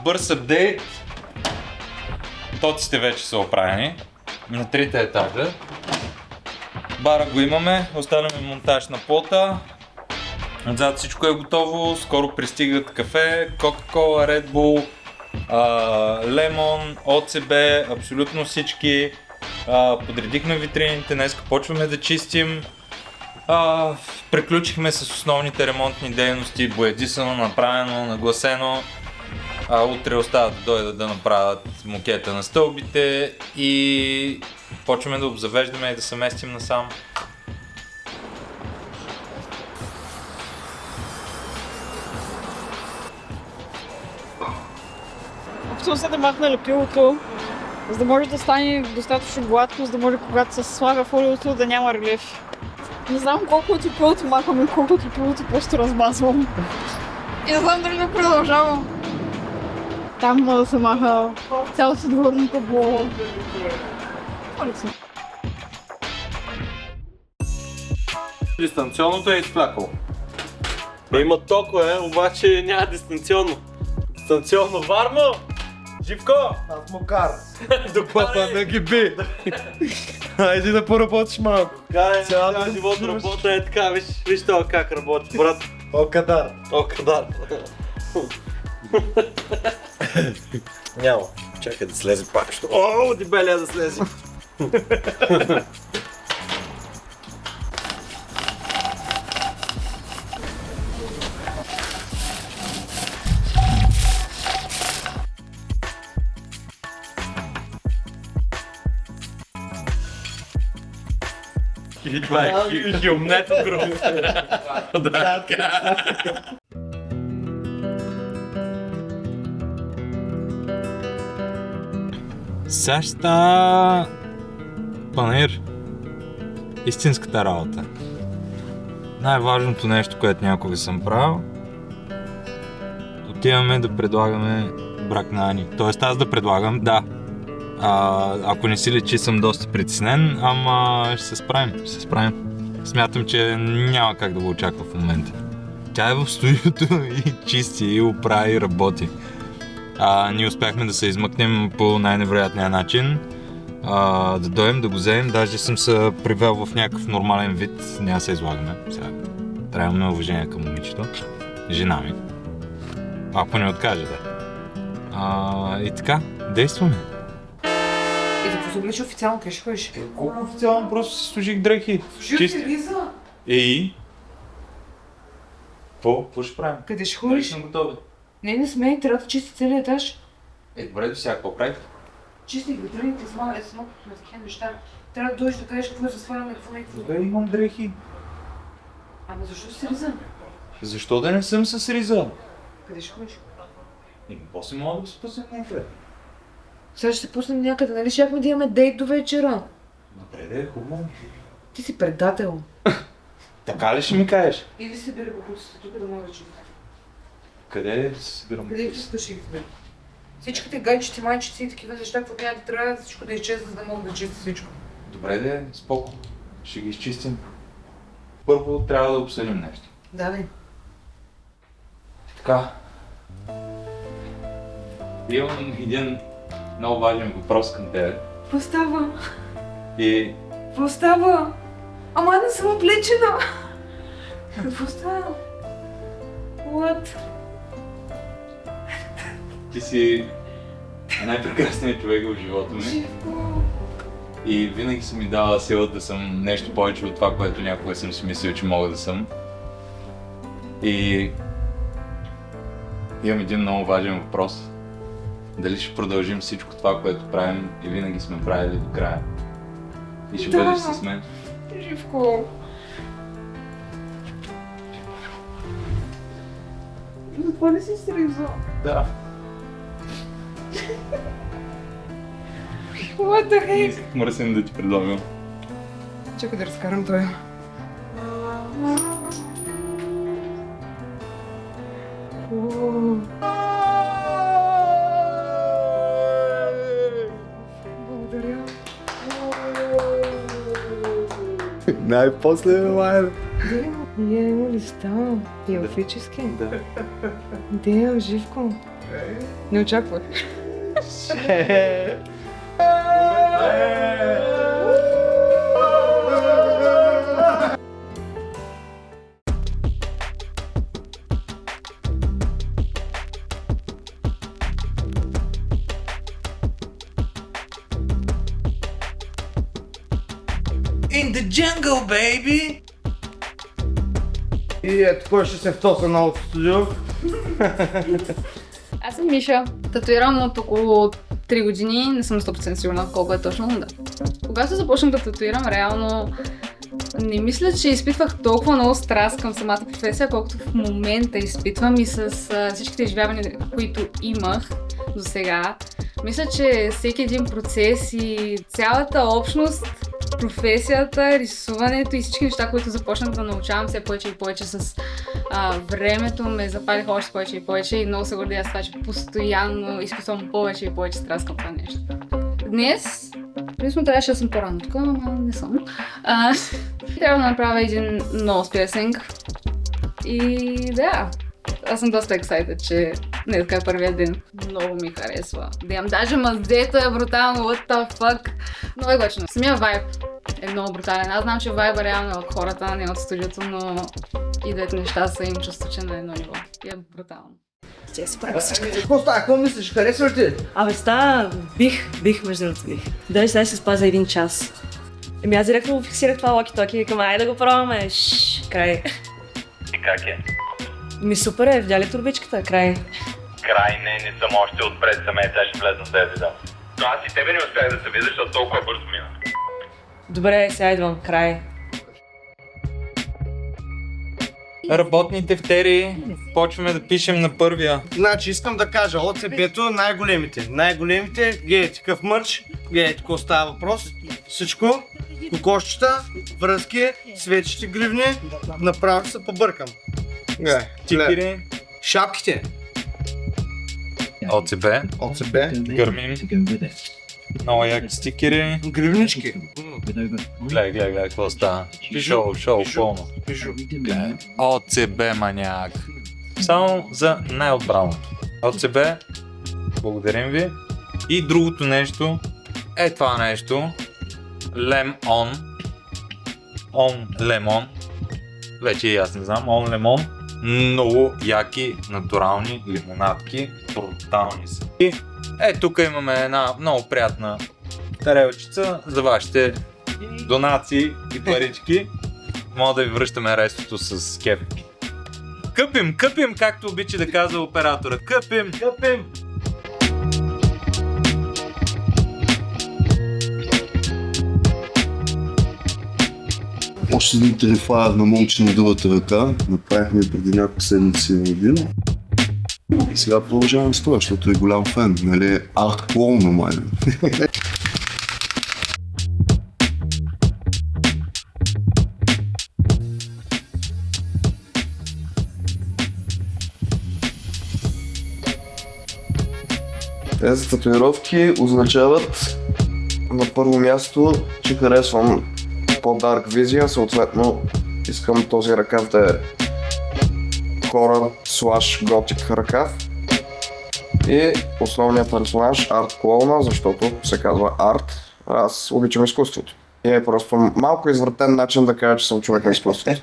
Бърз апдейт. Тоците вече са оправени на 3-те етажа. Бара го имаме, оставяме монтаж на плота. Отзад всичко е готово, скоро пристигат кафе, Кока-кола, Red Bull, Лемон, ОЦБ, абсолютно всички. Подредихме витрините, днес почваме да чистим. Приключихме с основните ремонтни дейности, боядисано, направено, нагласено. Утре остават да дойдат да направят мокета на стълбите и почваме да обзавеждаме и да се местим насам. Опитвам се да махна лепилото, за да може да стане достатъчно гладко, за да може когато се слага фолиото да няма релеф. Не знам колко от лепилото махам и колко от лепилото просто размазвам. И не знам дали да продължавам. Там мога да се маха цялото дворно табло. Дистанционното е изплакало. Има токове, обаче няма дистанционно. Дистанционно, Варно! Живко! Аз му кар. Папа на гиби. Хайде да поработиш малко. Цял живот работа е така, виж това как работи, брат. О, кадар. О, кадар. Няма. Чакай да слезе пак. О, дебелия да слезе. И това е хилмнето груп. Сега ще става панир. Истинската работа. Най-важното нещо, което някога съм правил. Отиваме да предлагаме брак на Ани. Тоест аз да предлагам, да. Ако не си личи, съм доста притеснен, ама ще се справим. Смятам, че няма как да го очаква в момента. Тя е в студиото и чисти, и оправи, и работи. Ние успяхме да се измъкнем по най-невероятния начин. Да дойдем, да го вземем, даже съм се привел в някакъв нормален вид, няма да се излагаме. Сега трябва да имаме уважение към момичето, жена ми. Ако не откаже, да. И така, действаме. И да позаблича официално, къде ще ходиш? Колко официално, просто си служих дрехи. Чисти Лиза? И? Какво ще правим? Къде ще ходиш? Съм готови. Не сме, трябва да чисти целият етаж. Добре, до сега какво правих? Чисти витрините, смакахме такива неща. Трябва да дойдеш да кажеш какво се сваляме, какво не е. Добре, имам дрехи. Ама защо си Риза? Защо да не съм с Риза? Къде ще ходиш? После мога да се пуснем някъде. Сега ще се пуснем някъде, нали щяхме да имаме дейт до вечера? Добре, да е хубаво. Ти си предател. Така ли ще ми кажеш? Иди се събира бокуците тук да мога да чуя. Къде се събирам? Къде искаш да ги събира? Всичките гайчици, майчици и такива неща, какво няма да трябва всичко да изчезва, за да мога да чисти всичко. Добре, да е, споко. Ще ги изчистим. Първо трябва да обсъдим нещо. Давай. Така. Имам един много важен въпрос към тебе. Какво става? И Какво става? Ама не съм облечена! Какво става? What? ти си най-прекрасният човек в живота ми. Живко! И винаги са ми дала сила да съм нещо повече от това, което някога съм си мислил, че мога да съм. И имам един много важен въпрос. Дали ще продължим всичко това, което правим и винаги сме правили до края? И ще бъдеш с мен? Живко! Затова ли си среза? Да. What the Не heck? исках мръсен да ти предлагам. Чакай да разкарам той. Благодаря. Най-после лайна. Има ли става? Геофически? Да. Дел, Живко. Не очаквах. In the jungle, baby! И ето кой ще се втоса новото студио. Аз съм Миша. Татуирам от около 3 години. Не съм 100% сигурна колко е точно, но да. Когато започнах да татуирам, реално не мисля, че изпитвах толкова много страст към самата професия, колкото в момента изпитвам и с всичките изживявания, които имах до сега. Мисля, че всеки един процес и цялата общност, професията, рисуването и всички неща, които започнах да научавам все повече и повече с времето, ме запалиха още повече и повече и много се гордея с това, че постоянно изпитвам повече и повече страст към това нещо. Днес, принципно трябваше да съм по-рано тук, но не съм. Трябва да направя един нос пирсинг и да, аз съм доста excited, че не така е първият ден. Много ми харесва. Да имам даже маздето е брутално, what the fuck. Много е готино. Самия вайб е много брутален. Аз знам, че вайба реално е от хората, не от студиото, но и двете неща са им чувство, че на едно ниво. И е брутално. Какво става? Какво мислиш? Харесва ли ти? Абе, става, бих, между другото бих. Дали сега ще се спазя 1 час. Еми аз директно фиксирах това локи-токи и викам, айде да го пробваме, край. И как е? Ми супер е, видя ли турбичката, край. Край, не съм още отпред, сега ще влезна да я видам. Но аз и тебе не успях да се видя, защото толкова бързо мина. Добре, сега идвам, край. Работни тефтери, почваме да пишем на първия. Значи искам да кажа, ОЦП-то най-големите. Най-големите, гледайте какъв мърч, гледайте какво става въпрос. Всичко, кокошчета, връзки, свечещи гривни, направо ще се побъркам. Стикери, Шапките. ОЦБ, гърмим, много яки стикери. Гривнички. Гледай, какво става. Шоу, пълно. Пишу. ОЦБ маняк. Само за най-отбраното. ОЦБ, благодарим ви. И другото нещо е това нещо. Лемон. Лемон. Вече и аз не знам. Лемон. Много яки натурални лимонадки. Брутални са. И тук имаме една много приятна тарелчица за вашите донации и парички. Мога да ви връщаме рестото с кеф. Къпим, както обича да казва оператора. Къпим! Още един телефаер на момче на другата ръка. Направихме преди няколко седмици един. И сега продължавам с това, защото е голям фен. Нали, арт клоуна май. Тези татуировки означават на първо място, че харесвам по-дарк визия, съответно искам този ръкав да е хорър слаш готик ръкав и основният персонаж арт клоуна, защото се казва арт, аз обичам изкуството. И е просто малко извратен начин да кажа, че съм човек на изкуството.